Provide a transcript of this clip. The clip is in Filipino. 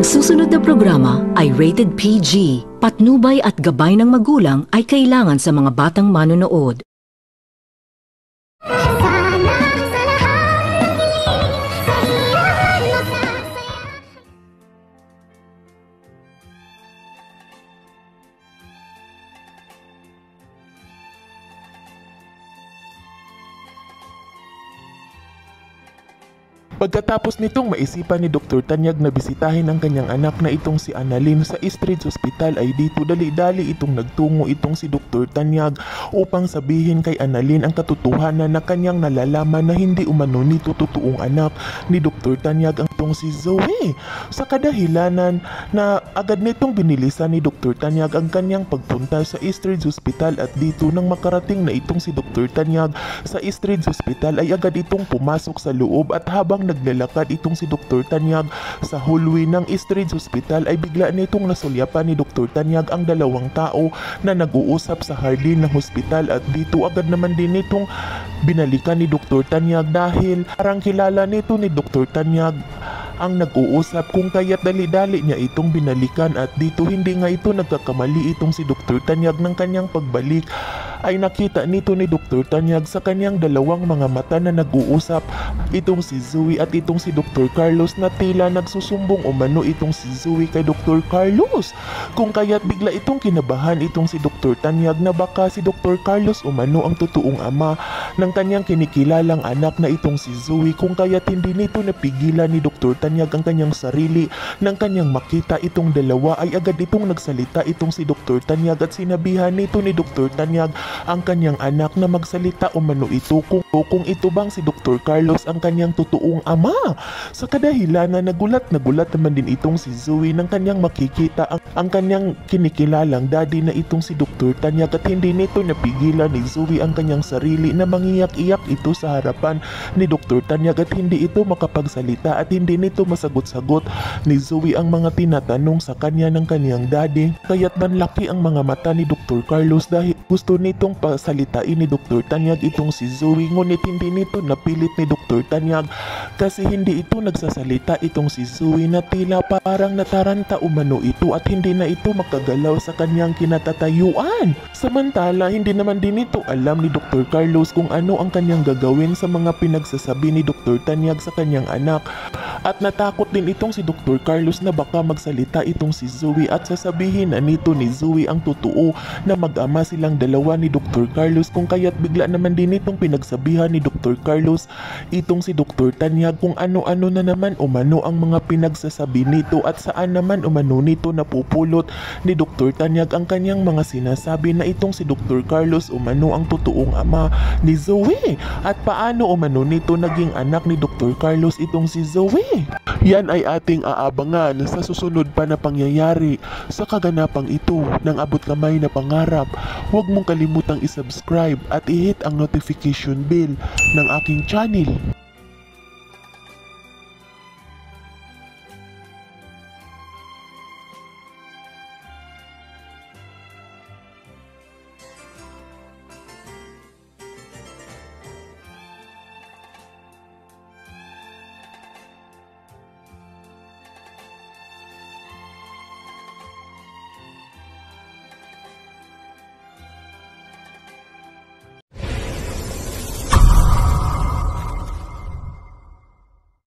Ang susunod na programa ay rated PG. Patnubay at gabay ng magulang ay kailangan sa mga batang manonood. Pagkatapos nitong maisipan ni Dr. Tanyag na bisitahin ang kanyang anak na itong si Annalyn sa Eastridge Hospital ay dito dali-dali itong nagtungo itong si Dr. Tanyag upang sabihin kay Annalyn ang katotohanan na kanyang nalalaman na hindi umano nito totoong anak ni Dr. Tanyag ang itong si Zoe. Sa kadahilanan na agad nitong binilisan ni Dr. Tanyag ang kanyang pagpunta sa Eastridge Hospital at dito nang makarating na itong si Dr. Tanyag sa Eastridge Hospital ay agad itong pumasok sa loob at habang naglalakad itong si Dr. Tanyag sa hallway ng Eastridge Hospital ay bigla nitong nasulyapan ni Dr. Tanyag ang dalawang tao na nag-uusap sa hardin ng hospital at dito agad naman din nitong binalikan ni Dr. Tanyag dahil parang kilala nito ni Dr. Tanyag ang nag-uusap kung kaya't dali-dali niya itong binalikan at dito hindi nga ito nagkakamali itong si Dr. Tanyag ng kanyang pagbalik ay nakita nito ni Dr. Tanyag sa kanyang dalawang mga mata na nag-uusap itong si Zoe at itong si Dr. Carlos na tila nagsusumbong umano itong si Zoe kay Dr. Carlos kung kaya't bigla itong kinabahan itong si Dr. Tanyag na baka si Dr. Carlos umano ang totoong ama ng kanyang kinikilalang anak na itong si Zoe kung kaya't hindi nito napigilan ni Dr. Tanyag ang kanyang sarili nang kanyang makita itong dalawa ay agad itong nagsalita itong si Dr. Tanyag at sinabihan nito ni Dr. Tanyag ang kanyang anak na magsalita umano ito kung ito bang si Dr. Carlos ang kanyang totoong ama. Sa kadahilanan nagulat naman din itong si Zoe nang kanyang makikita ang kanyang kinikilalang daddy na itong si Dr. Tanyag at hindi nito napigilan ni Zoe ang kanyang sarili na mangiyak-iyak ito sa harapan ni Dr. Tanyag at hindi ito makapagsalita at hindi nito masagot-sagot ni Zoe ang mga tinatanong sa kanya ng kanyang daddy. Kaya't nanlaki ang mga mata ni Dr. Carlos dahil gusto nitong pasalitain ni Dr. Tanyag itong si Zoe ngunit hindi nito napilit ni Dr. Tanyag kasi hindi ito nagsasalita itong si Zoe na tila parang nataranta umano ito at hindi na ito makagalaw sa kanyang kinatatayuan. Samantala hindi naman din ito alam ni Dr. Carlos kung ano ang kanyang gagawin sa mga pinagsasabi ni Dr. Tanyag sa kanyang anak at natakot din itong si Dr. Carlos na baka magsalita itong si Zoe at sasabihin na nito ni Zoe ang totoo na mag-ama silang dalawa ni Dr. Carlos kung kaya't bigla naman din itong pinagsabihan ni Dr. Carlos itong si Dr. Tanyag kung ano-ano na naman umano ang mga pinagsasabi nito at saan naman umano nito napupulot ni Dr. Tanyag ang kanyang mga sinasabi na itong si Dr. Carlos umano ang totoong ama ni Zoe at paano umano nito naging anak ni Dr. Carlos itong si Zoe. Yan ay ating aabangan sa susunod pa na pangyayari sa kaganapang ito ng abot kamay na pangarap. Huwag mong kalimutang isubscribe at i-hit ang notification bell ng aking channel